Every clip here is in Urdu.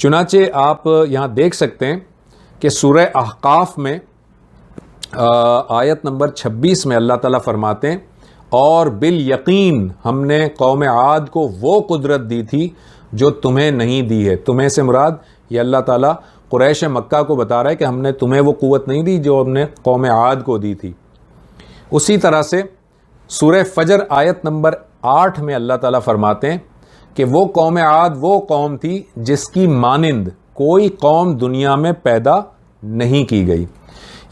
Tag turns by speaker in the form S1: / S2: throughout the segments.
S1: چنانچہ آپ یہاں دیکھ سکتے ہیں کہ سورہ احقاف میں آیت نمبر 26 میں اللہ تعالیٰ فرماتے ہیں اور بالیقین ہم نے قوم عاد کو وہ قدرت دی تھی جو تمہیں نہیں دی ہے. تمہیں سے مراد یہ اللہ تعالیٰ قریش مکہ کو بتا رہا ہے کہ ہم نے تمہیں وہ قوت نہیں دی جو ہم نے قوم عاد کو دی تھی. اسی طرح سے سورہ فجر آیت نمبر 8 میں اللہ تعالیٰ فرماتے ہیں کہ وہ قوم عاد وہ قوم تھی جس کی مانند کوئی قوم دنیا میں پیدا نہیں کی گئی.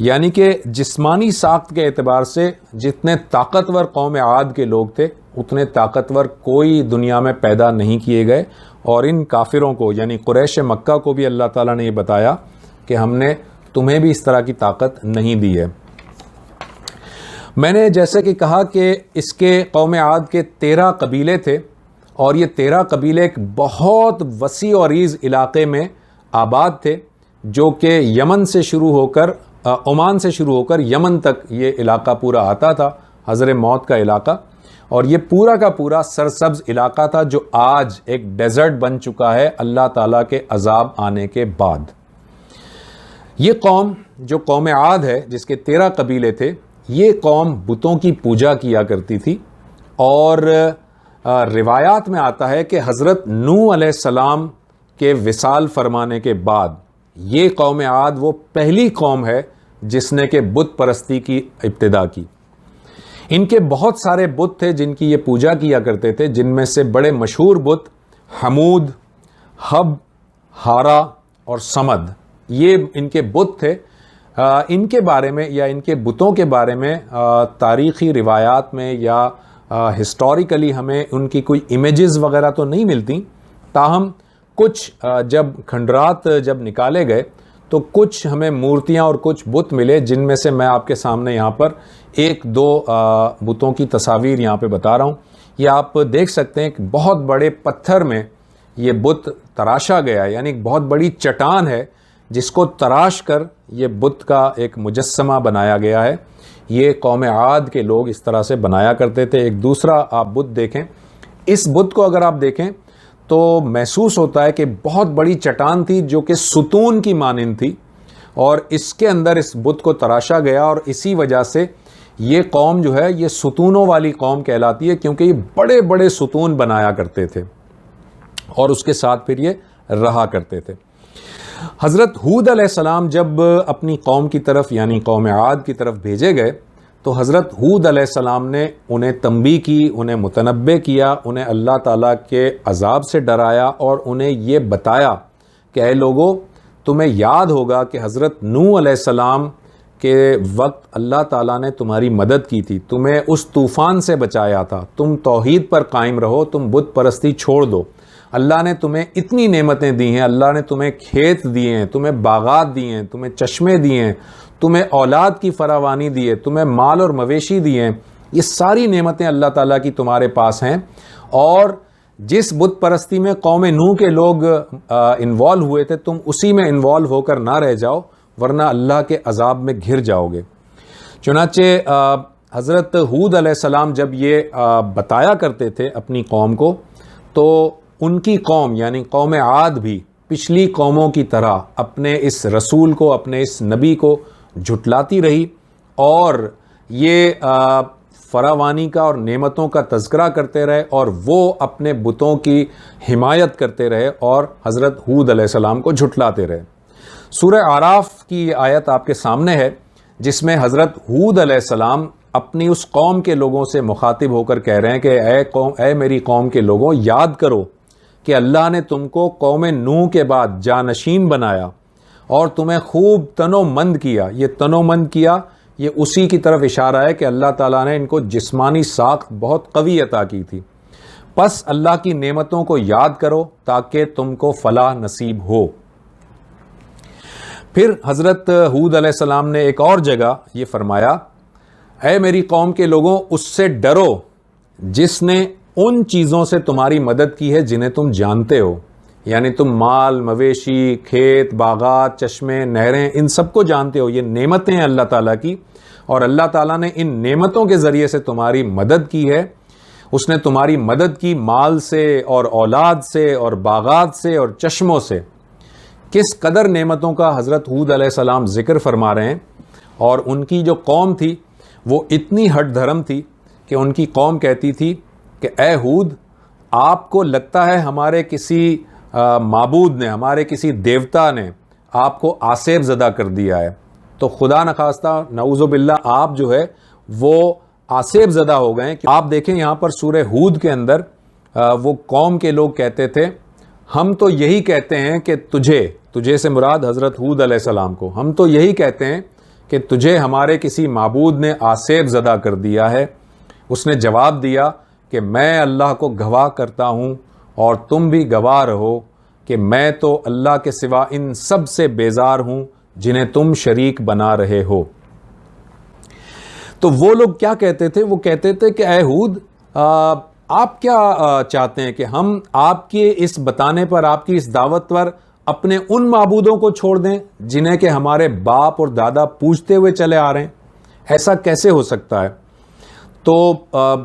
S1: یعنی کہ جسمانی ساخت کے اعتبار سے جتنے طاقتور قوم عاد کے لوگ تھے اتنے طاقتور کوئی دنیا میں پیدا نہیں کیے گئے. اور ان کافروں کو یعنی قریش مکہ کو بھی اللہ تعالیٰ نے یہ بتایا کہ ہم نے تمہیں بھی اس طرح کی طاقت نہیں دی ہے. میں نے جیسے کہ کہا کہ اس کے قوم عاد کے 13 قبیلے تھے اور یہ 13 قبیلے ایک بہت وسیع و عریض علاقے میں آباد تھے جو کہ یمن سے شروع ہو کر عمان سے شروع ہو کر یمن تک یہ علاقہ پورا آتا تھا، حضر موت کا علاقہ. اور یہ پورا کا پورا سرسبز علاقہ تھا جو آج ایک ڈیزرٹ بن چکا ہے اللہ تعالیٰ کے عذاب آنے کے بعد. یہ قوم جو قوم عاد ہے جس کے 13 قبیلے تھے، یہ قوم بتوں کی پوجا کیا کرتی تھی. اور روایات میں آتا ہے کہ حضرت نوح علیہ السلام کے وصال فرمانے کے بعد یہ قوم عاد وہ پہلی قوم ہے جس نے کہ بت پرستی کی ابتدا کی. ان کے بہت سارے بت تھے جن کی یہ پوجا کیا کرتے تھے، جن میں سے بڑے مشہور بت حمود، حب، ہارا اور سمد یہ ان کے بت تھے. ان کے بارے میں یا ان کے بتوں کے بارے میں تاریخی روایات میں یا ہسٹوریکلی ہمیں ان کی کوئی امیجز وغیرہ تو نہیں ملتی. تاہم کچھ جب کھنڈرات جب نکالے گئے تو کچھ ہمیں مورتیاں اور کچھ بت ملے، جن میں سے میں آپ کے سامنے یہاں پر ایک دو بتوں کی تصاویر یہاں پہ بتا رہا ہوں. یہ آپ دیکھ سکتے ہیں کہ بہت بڑے پتھر میں یہ بت تراشا گیا ہے، یعنی ایک بہت بڑی چٹان ہے جس کو تراش کر یہ بت کا ایک مجسمہ بنایا گیا ہے. یہ قوم عاد کے لوگ اس طرح سے بنایا کرتے تھے. ایک دوسرا آپ بت دیکھیں، اس بت کو اگر آپ دیکھیں تو محسوس ہوتا ہے کہ بہت بڑی چٹان تھی جو کہ ستون کی مانند تھی، اور اس کے اندر اس بت کو تراشا گیا. اور اسی وجہ سے یہ قوم جو ہے یہ ستونوں والی قوم کہلاتی ہے، کیونکہ یہ بڑے بڑے ستون بنایا کرتے تھے اور اس کے ساتھ پھر یہ رہا کرتے تھے. حضرت ہود علیہ السلام جب اپنی قوم کی طرف یعنی قوم عاد کی طرف بھیجے گئے تو حضرت ہود علیہ السلام نے انہیں تنبیہ کی، انہیں متنبہ کیا، انہیں اللہ تعالیٰ کے عذاب سے ڈرایا اور انہیں یہ بتایا کہ اے لوگو، تمہیں یاد ہوگا کہ حضرت نوح علیہ السلام کے وقت اللہ تعالیٰ نے تمہاری مدد کی تھی، تمہیں اس طوفان سے بچایا تھا. تم توحید پر قائم رہو، تم بت پرستی چھوڑ دو. اللہ نے تمہیں اتنی نعمتیں دی ہیں، اللہ نے تمہیں کھیت دیے ہیں، تمہیں باغات دیے ہیں، تمہیں چشمے دیے ہیں، تمہیں اولاد کی فراوانی دی ہے، تمہیں مال اور مویشی دیے ہیں. یہ ساری نعمتیں اللہ تعالیٰ کی تمہارے پاس ہیں. اور جس بت پرستی میں قوم نوح کے لوگ انوالو ہوئے تھے، تم اسی میں انوالو ہو کر نہ رہ جاؤ ورنہ اللہ کے عذاب میں گھر جاؤ گے. چنانچہ حضرت ہود علیہ السلام جب یہ بتایا کرتے تھے اپنی قوم کو، تو ان کی قوم یعنی قوم عاد بھی پچھلی قوموں کی طرح اپنے اس رسول کو، اپنے اس نبی کو جھٹلاتی رہی اور یہ فراوانی کا اور نعمتوں کا تذکرہ کرتے رہے اور وہ اپنے بتوں کی حمایت کرتے رہے اور حضرت ہود علیہ السلام کو جھٹلاتے رہے. سورہ اعراف کی آیت آپ کے سامنے ہے جس میں حضرت ہود علیہ السلام اپنی اس قوم کے لوگوں سے مخاطب ہو کر کہہ رہے ہیں کہ اے میری قوم کے لوگوں، یاد کرو کہ اللہ نے تم کو قوم نوح کے بعد جانشین بنایا اور تمہیں خوب تنو مند کیا. یہ تنو مند کیا یہ اسی کی طرف اشارہ ہے کہ اللہ تعالیٰ نے ان کو جسمانی ساخت بہت قوی عطا کی تھی. پس اللہ کی نعمتوں کو یاد کرو تاکہ تم کو فلاح نصیب ہو. پھر حضرت ہود علیہ السلام نے ایک اور جگہ یہ فرمایا، اے میری قوم کے لوگوں، اس سے ڈرو جس نے ان چیزوں سے تمہاری مدد کی ہے جنہیں تم جانتے ہو. یعنی تم مال، مویشی، کھیت، باغات، چشمے، نہریں، ان سب کو جانتے ہو. یہ نعمتیں ہیں اللہ تعالیٰ کی، اور اللہ تعالیٰ نے ان نعمتوں کے ذریعے سے تمہاری مدد کی ہے. اس نے تمہاری مدد کی مال سے اور اولاد سے اور باغات سے اور چشموں سے. کس قدر نعمتوں کا حضرت ہود علیہ السلام ذکر فرما رہے ہیں. اور ان کی جو قوم تھی وہ اتنی ہٹ دھرم تھی کہ ان کی قوم کہتی تھی کہ اے ہود، آپ کو لگتا ہے ہمارے کسی معبود نے، ہمارے کسی دیوتا نے آپ کو آصیب زدہ کر دیا ہے، تو خدا نخواستہ نعوذ باللہ آپ جو ہے وہ آصیب زدہ ہو گئے. آپ دیکھیں یہاں پر سورہ ہود کے اندر وہ قوم کے لوگ کہتے تھے ہم تو یہی کہتے ہیں کہ تجھے سے مراد حضرت ہود علیہ السلام کو، ہم تو یہی کہتے ہیں کہ تجھے ہمارے کسی معبود نے آصیب زدہ کر دیا ہے. اس نے جواب دیا کہ میں اللہ کو گواہ کرتا ہوں اور تم بھی گواہ رہو کہ میں تو اللہ کے سوا ان سب سے بیزار ہوں جنہیں تم شریک بنا رہے ہو. تو وہ لوگ کیا کہتے تھے؟ وہ کہتے تھے کہ اے ہود، آپ کیا چاہتے ہیں کہ ہم آپ کے اس بتانے پر، آپ کی اس دعوت پر اپنے ان معبودوں کو چھوڑ دیں جنہیں کہ ہمارے باپ اور دادا پوجتے ہوئے چلے آ رہے ہیں؟ ایسا کیسے ہو سکتا ہے؟ تو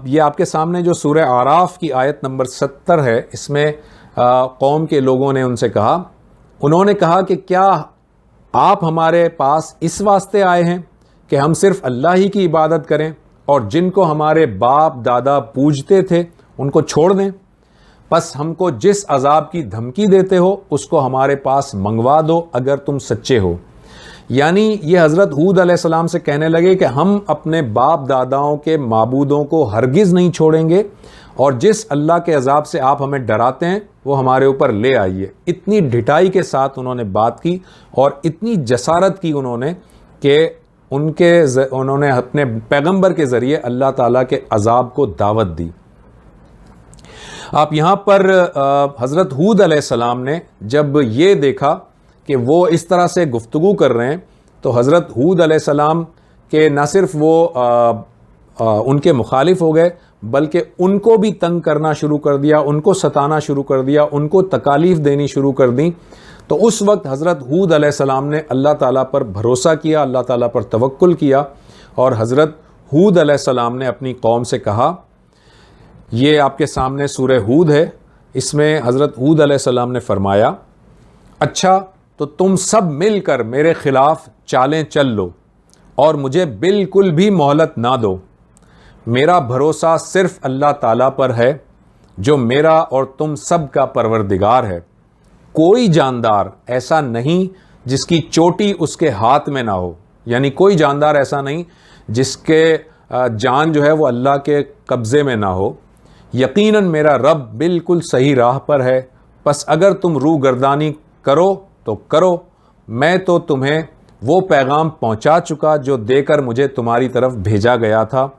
S1: یہ آپ کے سامنے جو سورہ اعراف کی آیت نمبر 70 ہے، اس میں قوم کے لوگوں نے ان سے کہا، انہوں نے کہا کہ کیا آپ ہمارے پاس اس واسطے آئے ہیں کہ ہم صرف اللہ ہی کی عبادت کریں اور جن کو ہمارے باپ دادا پوجتے تھے ان کو چھوڑ دیں؟ بس ہم کو جس عذاب کی دھمکی دیتے ہو اس کو ہمارے پاس منگوا دو اگر تم سچے ہو. یعنی یہ حضرت ہود علیہ السلام سے کہنے لگے کہ ہم اپنے باپ داداؤں کے معبودوں کو ہرگز نہیں چھوڑیں گے، اور جس اللہ کے عذاب سے آپ ہمیں ڈراتے ہیں وہ ہمارے اوپر لے آئیے. اتنی ڈھٹائی کے ساتھ انہوں نے بات کی اور اتنی جسارت کی انہوں نے کہ انہوں نے اپنے پیغمبر کے ذریعے اللہ تعالیٰ کے عذاب کو دعوت دی. آپ یہاں پر حضرت ہود علیہ السلام نے جب یہ دیکھا کہ وہ اس طرح سے گفتگو کر رہے ہیں تو حضرت ہود علیہ السلام کے نہ صرف وہ ان کے مخالف ہو گئے بلکہ ان کو بھی تنگ کرنا شروع کر دیا، ان کو ستانا شروع کر دیا، ان کو تکالیف دینی شروع کر دیں. تو اس وقت حضرت ہود علیہ السلام نے اللہ تعالیٰ پر بھروسہ کیا، اللہ تعالیٰ پر توکل کیا، اور حضرت ہود علیہ السلام نے اپنی قوم سے کہا، یہ آپ کے سامنے سورہ ہود ہے، اس میں حضرت ہود علیہ السلام نے فرمایا، اچھا تو تم سب مل کر میرے خلاف چالیں چل لو اور مجھے بالکل بھی مہلت نہ دو. میرا بھروسہ صرف اللہ تعالیٰ پر ہے جو میرا اور تم سب کا پروردگار ہے. کوئی جاندار ایسا نہیں جس کی چوٹی اس کے ہاتھ میں نہ ہو، یعنی کوئی جاندار ایسا نہیں جس کے جان جو ہے وہ اللہ کے قبضے میں نہ ہو. یقیناً میرا رب بالکل صحیح راہ پر ہے، پس اگر تم روح گردانی کرو تو کرو، میں تو تمہیں وہ پیغام پہنچا چکا جو دے کر مجھے تمہاری طرف بھیجا گیا تھا.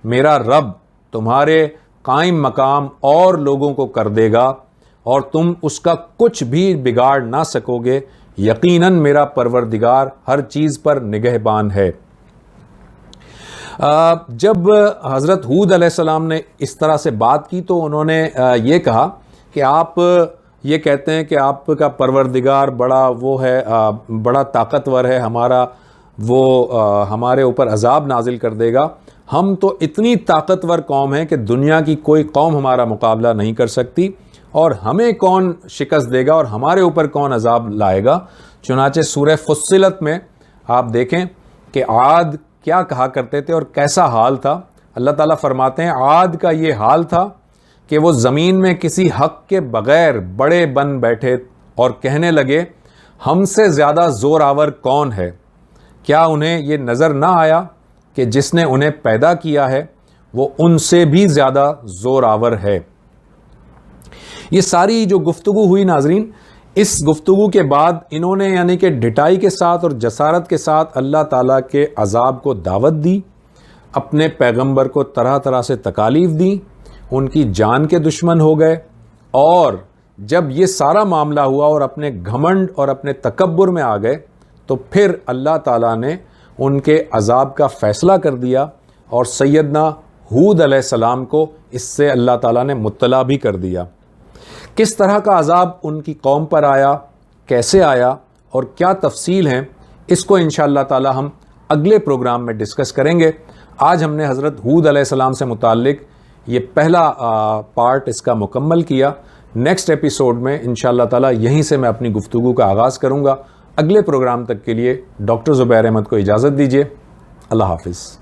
S1: میرا رب تمہارے قائم مقام اور لوگوں کو کر دے گا اور تم اس کا کچھ بھی بگاڑ نہ سکو گے. یقیناً میرا پروردگار ہر چیز پر نگہبان ہے. جب حضرت ہود علیہ السلام نے اس طرح سے بات کی تو انہوں نے یہ کہا کہ آپ یہ کہتے ہیں کہ آپ کا پروردگار بڑا وہ ہے، بڑا طاقتور ہے، ہمارے اوپر عذاب نازل کر دے گا. ہم تو اتنی طاقتور قوم ہیں کہ دنیا کی کوئی قوم ہمارا مقابلہ نہیں کر سکتی، اور ہمیں کون شکست دے گا اور ہمارے اوپر کون عذاب لائے گا. چنانچہ سورہ فصلت میں آپ دیکھیں کہ عاد کیا کہا کرتے تھے اور کیسا حال تھا. اللہ تعالیٰ فرماتے ہیں عاد کا یہ حال تھا کہ وہ زمین میں کسی حق کے بغیر بڑے بن بیٹھے اور کہنے لگے ہم سے زیادہ زور آور کون ہے؟ کیا انہیں یہ نظر نہ آیا کہ جس نے انہیں پیدا کیا ہے وہ ان سے بھی زیادہ زور آور ہے. یہ ساری جو گفتگو ہوئی ناظرین، اس گفتگو کے بعد انہوں نے یعنی کہ ڈٹائی کے ساتھ اور جسارت کے ساتھ اللہ تعالیٰ کے عذاب کو دعوت دی، اپنے پیغمبر کو طرح طرح سے تکالیف دیں، ان کی جان کے دشمن ہو گئے. اور جب یہ سارا معاملہ ہوا اور اپنے گھمنڈ اور اپنے تکبر میں آ گئے تو پھر اللہ تعالیٰ نے ان کے عذاب کا فیصلہ کر دیا اور سیدنا ہود علیہ السلام کو اس سے اللہ تعالیٰ نے مطلع بھی کر دیا. کس طرح کا عذاب ان کی قوم پر آیا، کیسے آیا اور کیا تفصیل ہیں، اس کو انشاءاللہ تعالیٰ ہم اگلے پروگرام میں ڈسکس کریں گے. آج ہم نے حضرت ہود علیہ السلام سے متعلق یہ پہلا پارٹ اس کا مکمل کیا. نیکسٹ ایپیسوڈ میں انشاءاللہ تعالیٰ یہیں سے میں اپنی گفتگو کا آغاز کروں گا. اگلے پروگرام تک کے لیے ڈاکٹر زبیر احمد کو اجازت دیجیے. اللہ حافظ.